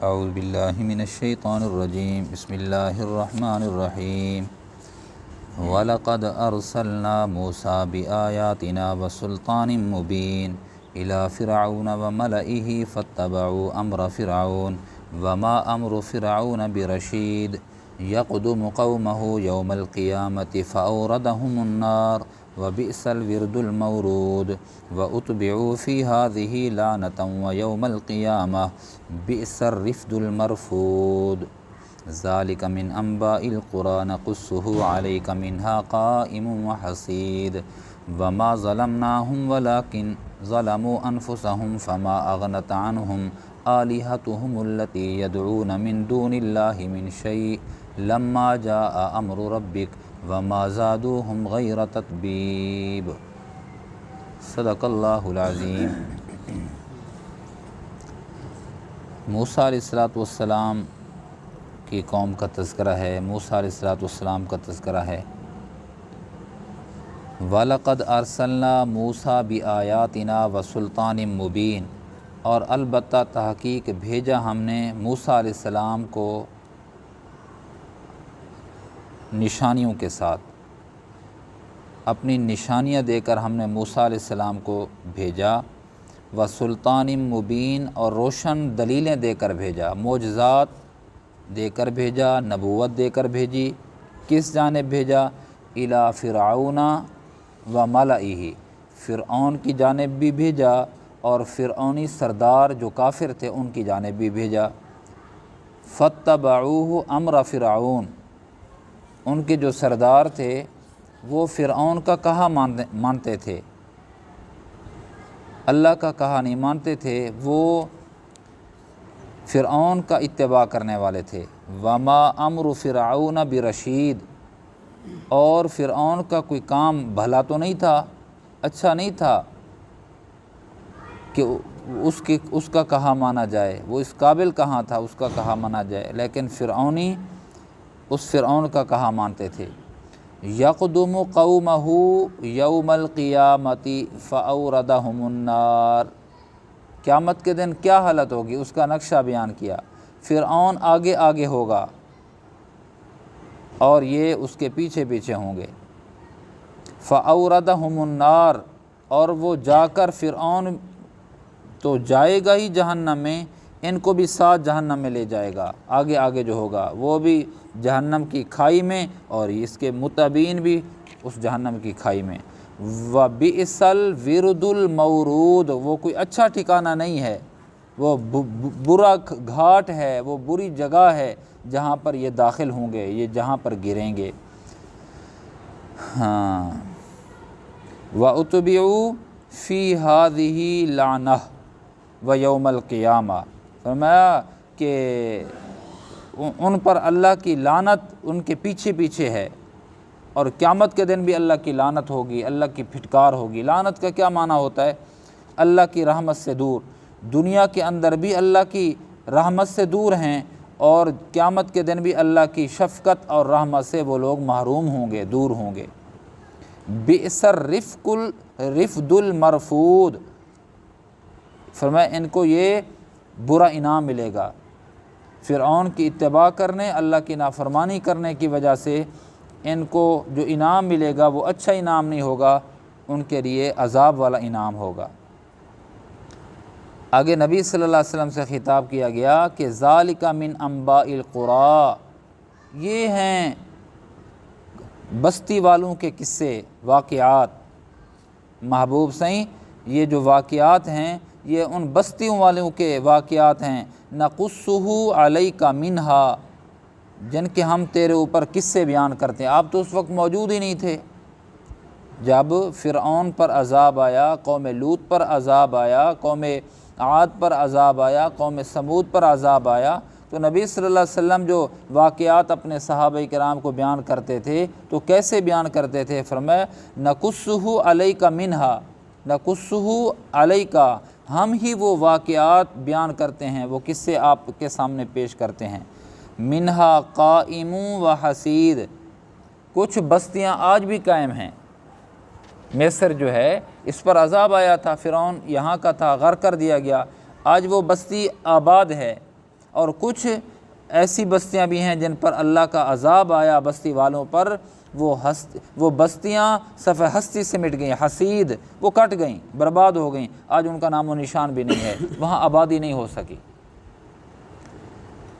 اعوذ باللہ من الشیطان الرجیم بسم اللہ الرحمن الرحیم وَلَقَدْ أَرْسَلْنَا مُوسَىٰ بِآيَاتِنَا وَسُلْطَانٍ مُّبِينٍ إِلَىٰ فِرْعَوْنَ وَمَلَئِهِ فَاتَّبَعُوا أَمْرَ فِرْعَوْنَ وَمَا أَمْرُ فِرْعَوْنَ بِرَشِيدٍ يَقْدُمُ قَوْمَهُ يَوْمَ الْقِيَامَةِ فَأَوْرَدَهُمُ النَّارَ وَبِئْسَ الْوِرْدُ الْمَوْرُودُ وَأُتْبِعُوا فِي هَٰذِهِ لَعْنَةً وَيَوْمَ الْقِيَامَةِ بِئْسَ الرِّفْدُ الْمَرْفُودُ ذَلِكَ مِنْ أَنْبَاءِ الْقُرَىٰ نَقُصُّهُ عَلَيْكَ مِنْهَا قَائِمٌ وَحَصِيدٌ وَمَا ظَلَمْنَاهُمْ وَلَٰكِنْ ظَلَمُوا أَنفُسَهُمْ فَمَا أَغْنَتْ عَنْهُمْ آلِهَتُهُمُ الَّتِي يَدْعُونَ مِنْ دُونِ اللَّهِ مِنْ شَيْءٍ لَمَّا جَاءَ أَمْرُ رَبِّكَ وَمَا زَادُوهُمْ غَيْرَ تَتْبِيبٍ صدق اللہ العظیم۔ موسیٰ علیہ السلام کی قوم کا تذکرہ ہے، موسیٰ علیہ السلام کا تذکرہ ہے۔ وَلَقَدْ أَرْسَلْنَا مُوسَىٰ بِآيَاتِنَا وَسُلْطَانٍ مُّبِينٍ، اور البتہ تحقیق بھیجا ہم نے موسیٰ علیہ السلام کو نشانیوں کے ساتھ، اپنی نشانیاں دے کر ہم نے موسیٰ علیہ السلام کو بھیجا، وَسُلْطَانٍ مُّبِينٍ، اور روشن دلیلیں دے کر بھیجا، معجزات دے کر بھیجا، نبوت دے کر بھیجی۔ کس جانب بھیجا؟ اِلیٰ فرعون وَمَلَئِهِ، فرعون کی جانب بھی بھیجا اور فرعونی سردار جو کافر تھے ان کی جانب بھی بھیجا۔ فَاتَّبَعُوهُ أَمْرَ فرعون، ان کے جو سردار تھے وہ فرعون کا کہا مانتے تھے، اللہ کا کہا نہیں مانتے تھے، وہ فرعون کا اتباع کرنے والے تھے۔ وَمَا أَمْرُ فِرْعَوْنَ بِرَشِيدٍ، اور فرعون کا کوئی کام بھلا تو نہیں تھا، اچھا نہیں تھا کہ اس کا کہا مانا جائے، وہ اس قابل کہاں تھا اس کا کہا مانا جائے، لیکن فرعونی اس فرعون کا کہا مانتے تھے۔ یقدم قومہ یوم القیامۃ فاوردہم النار، قیامت کے دن کیا حالت ہوگی اس کا نقشہ بیان کیا۔ فرعون آگے آگے ہوگا اور یہ اس کے پیچھے پیچھے ہوں گے۔ فاوردہم النار، اور وہ جا کر فرعون تو جائے گا ہی جہنم میں، ان کو بھی ساتھ جہنم میں لے جائے گا، آگے آگے جو ہوگا وہ بھی جہنم کی کھائی میں اور اس کے متبعین بھی اس جہنم کی کھائی میں۔ وَبِئْسَ الْوِرْدُ الْمَوْرُودُ، وہ کوئی اچھا ٹھکانہ نہیں ہے، وہ برا گھاٹ ہے، وہ بری جگہ ہے جہاں پر یہ داخل ہوں گے، یہ جہاں پر گریں گے۔ ہاں، وَأُتْبِعُوا فِي هَٰذِهِ لَعْنَةً وَيَوْمَ الْقِيَامَةِ، فرمایا کہ ان پر اللہ کی لعنت ان کے پیچھے پیچھے ہے، اور قیامت کے دن بھی اللہ کی لعنت ہوگی، اللہ کی پھٹکار ہوگی۔ لعنت کا کیا معنی ہوتا ہے؟ اللہ کی رحمت سے دور، دنیا کے اندر بھی اللہ کی رحمت سے دور ہیں اور قیامت کے دن بھی اللہ کی شفقت اور رحمت سے وہ لوگ محروم ہوں گے، دور ہوں گے۔ بئس الرفد المرفود، فرمایا ان کو یہ برا انعام ملے گا، فرعون کی اتباع کرنے، اللہ کی نافرمانی کرنے کی وجہ سے ان کو جو انعام ملے گا وہ اچھا انعام نہیں ہوگا، ان کے لیے عذاب والا انعام ہوگا۔ آگے نبی صلی اللہ علیہ وسلم سے خطاب کیا گیا کہ ذالک من انباء القریٰ، یہ ہیں بستی والوں کے قصے، واقعات۔ محبوب سائیں، یہ جو واقعات ہیں یہ ان بستیوں والوں کے واقعات ہیں، نقصہ علیک منہا، جن کے ہم تیرے اوپر قصے بیان کرتے ہیں۔ آپ تو اس وقت موجود ہی نہیں تھے جب فرعون پر عذاب آیا، قوم لوط پر عذاب آیا، قوم عاد پر عذاب آیا، قوم سمود پر عذاب آیا، تو نبی صلی اللہ علیہ وسلم جو واقعات اپنے صحابہ کرام کو بیان کرتے تھے تو کیسے بیان کرتے تھے؟ فرمایا نقصہ علیک منہا، نقصہ علیک، ہم ہی وہ واقعات بیان کرتے ہیں، وہ قصے آپ کے سامنے پیش کرتے ہیں۔ منہا قائم و حسید، کچھ بستیاں آج بھی قائم ہیں۔ مصر جو ہے اس پر عذاب آیا تھا، فرعون یہاں کا تھا، غرق کر دیا گیا، آج وہ بستی آباد ہے، اور کچھ ایسی بستیاں بھی ہیں جن پر اللہ کا عذاب آیا بستی والوں پر، وہ بستیاں صفحہ ہستی سے مٹ گئیں، حسید، وہ کٹ گئیں، برباد ہو گئیں، آج ان کا نام و نشان بھی نہیں ہے، وہاں آبادی نہیں ہو سکی۔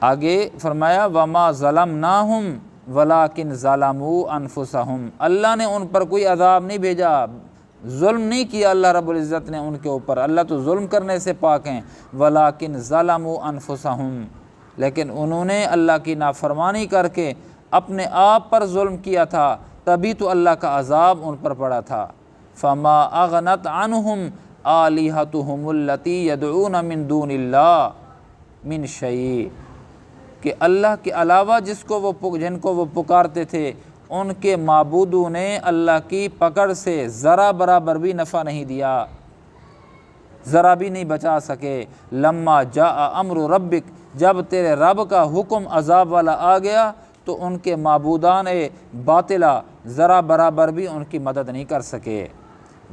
آگے فرمایا وَمَا ظَلَمْنَاهُمْ وَلَٰكِنْ ظَلَمُوا أَنفُسَهُمْ، اللہ نے ان پر کوئی عذاب نہیں بھیجا، ظلم نہیں کیا اللہ رب العزت نے ان کے اوپر، اللہ تو ظلم کرنے سے پاک ہیں، وَلَٰكِنْ ظَلَمُوا أَنفُسَهُمْ، لیکن انہوں نے اللہ کی نافرمانی کر کے اپنے آپ پر ظلم کیا تھا، تبھی تو اللہ کا عذاب ان پر پڑا تھا۔ فَمَا أَغْنَتْ عَنْهُمْ آلِهَتُهُمُ الَّتِي يَدْعُونَ مِن دُونِ اللَّهِ مِن شَيْءٍ، کہ اللہ کے علاوہ جن کو وہ پکارتے تھے ان کے معبودوں نے اللہ کی پکڑ سے ذرا برابر بھی نفع نہیں دیا، ذرا بھی نہیں بچا سکے۔ لما جاء امر ربک، جب تیرے رب کا حکم عذاب والا آ گیا تو ان کے معبودان باطلہ ذرا برابر بھی ان کی مدد نہیں کر سکے۔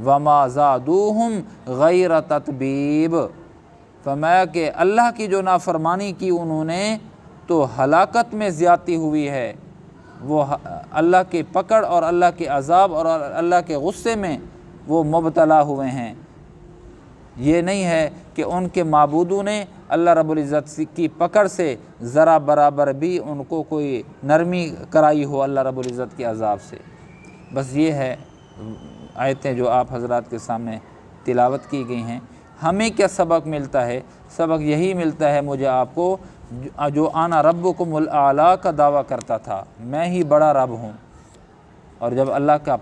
وما زادوہم غیر تتبیب، فرمایا کہ اللہ کی جو نافرمانی کی انہوں نے تو ہلاکت میں زیادتی ہوئی ہے، وہ اللہ کی پکڑ اور اللہ کے عذاب اور اللہ کے غصے میں وہ مبتلا ہوئے ہیں۔ یہ نہیں ہے کہ ان کے معبودوں نے اللہ رب العزت کی پکڑ سے ذرا برابر بھی ان کو کوئی نرمی کرائی ہو اللہ رب العزت کے عذاب سے۔ بس یہ ہے آیتیں جو آپ حضرات کے سامنے تلاوت کی گئی ہیں۔ ہمیں کیا سبق ملتا ہے؟ سبق یہی ملتا ہے مجھے آپ کو، جو انا ربکم الاعلیٰ کا دعویٰ کرتا تھا، میں ہی بڑا رب ہوں، اور جب اللہ کا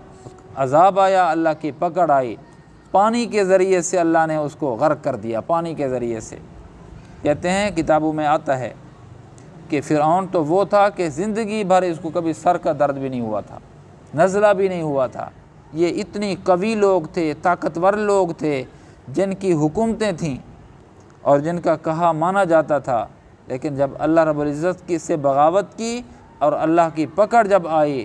عذاب آیا، اللہ کی پکڑ آئی، پانی کے ذریعے سے اللہ نے اس کو غرق کر دیا، پانی کے ذریعے سے۔ کہتے ہیں کتابوں میں آتا ہے کہ فرعون تو وہ تھا کہ زندگی بھر اس کو کبھی سر کا درد بھی نہیں ہوا تھا، نزلہ بھی نہیں ہوا تھا۔ یہ اتنی قوی لوگ تھے، طاقتور لوگ تھے، جن کی حکومتیں تھیں اور جن کا کہا مانا جاتا تھا، لیکن جب اللہ رب العزت کی سے بغاوت کی اور اللہ کی پکڑ جب آئی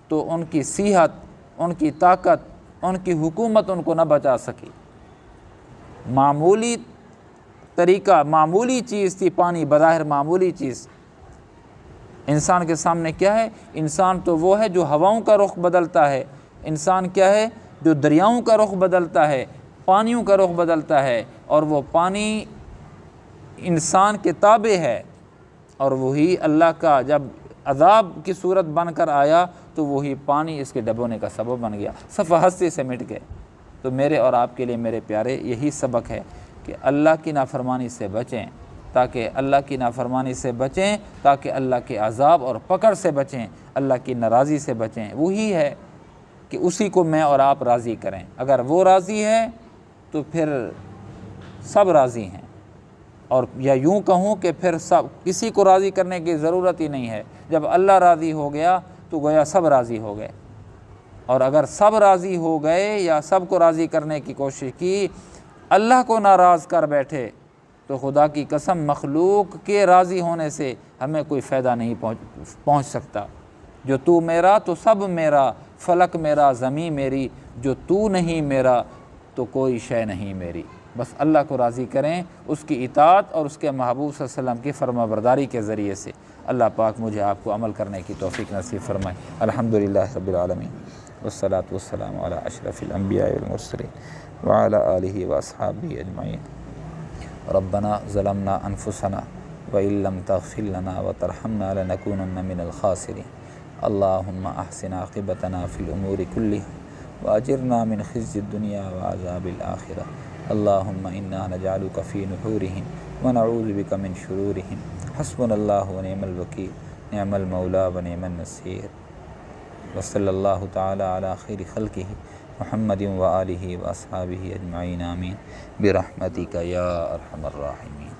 تو ان کی صحت، ان کی طاقت، ان کی حکومت ان کو نہ بچا سکی۔ معمولی طریقہ، معمولی چیز تھی پانی، بظاہر معمولی چیز۔ انسان کے سامنے کیا ہے؟ انسان تو وہ ہے جو ہواؤں کا رخ بدلتا ہے، انسان کیا ہے؟ جو دریاؤں کا رخ بدلتا ہے، پانیوں کا رخ بدلتا ہے، اور وہ پانی انسان کے تابع ہے، اور وہی اللہ کا جب عذاب کی صورت بن کر آیا تو وہی پانی اس کے ڈبونے کا سبب بن گیا، صفحہ ہستی سے مٹ گئے۔ تو میرے اور آپ کے لیے میرے پیارے یہی سبق ہے کہ اللہ کی نافرمانی سے بچیں، تاکہ اللہ کی نافرمانی سے بچیں، تاکہ اللہ کے عذاب اور پکڑ سے بچیں، اللہ کی ناراضی سے بچیں۔ وہی ہے کہ اسی کو میں اور آپ راضی کریں، اگر وہ راضی ہے تو پھر سب راضی ہیں، اور یا یوں کہوں کہ پھر سب کسی کو راضی کرنے کی ضرورت ہی نہیں ہے۔ جب اللہ راضی ہو گیا تو گویا سب راضی ہو گئے، اور اگر سب راضی ہو گئے یا سب کو راضی کرنے کی کوشش کی، اللہ کو ناراض کر بیٹھے، تو خدا کی قسم مخلوق کے راضی ہونے سے ہمیں کوئی فائدہ نہیں پہنچ سکتا۔ جو تو میرا تو سب میرا، فلک میرا زمین میری، جو تو نہیں میرا تو کوئی شے نہیں میری۔ بس اللہ کو راضی کریں، اس کی اطاعت اور اس کے محبوب صلی اللہ علیہ وسلم کی فرما برداری کے ذریعے سے۔ اللہ پاک مجھے آپ کو عمل کرنے کی توفیق نصیب فرمائے۔ الحمدللہ رب العالمین، والصلاة والسلام علی اشرف الانبیاء والمرسلین وعلی آلہ واصحابہ اجمعین۔ ربنا ظلمنا انفسنا وإن لم تغفر لنا وترحمنا لنكونن من الخاسرین۔ اللہم احسن عاقبتنا فی الامور کلها واجرنا من خزي الدنيا وعذاب الآخرة۔ اللهم إنا نجعلك في نحورهم ونعوذ بك من شرورهم۔ حسبنا الله ونعم الوكيل، نعم المولى ونعم النصير۔ وصلى الله تعالى على خير خلقه محمد وآله وأصحابه أجمعين، آمين برحمتك يا أرحم الراحمين۔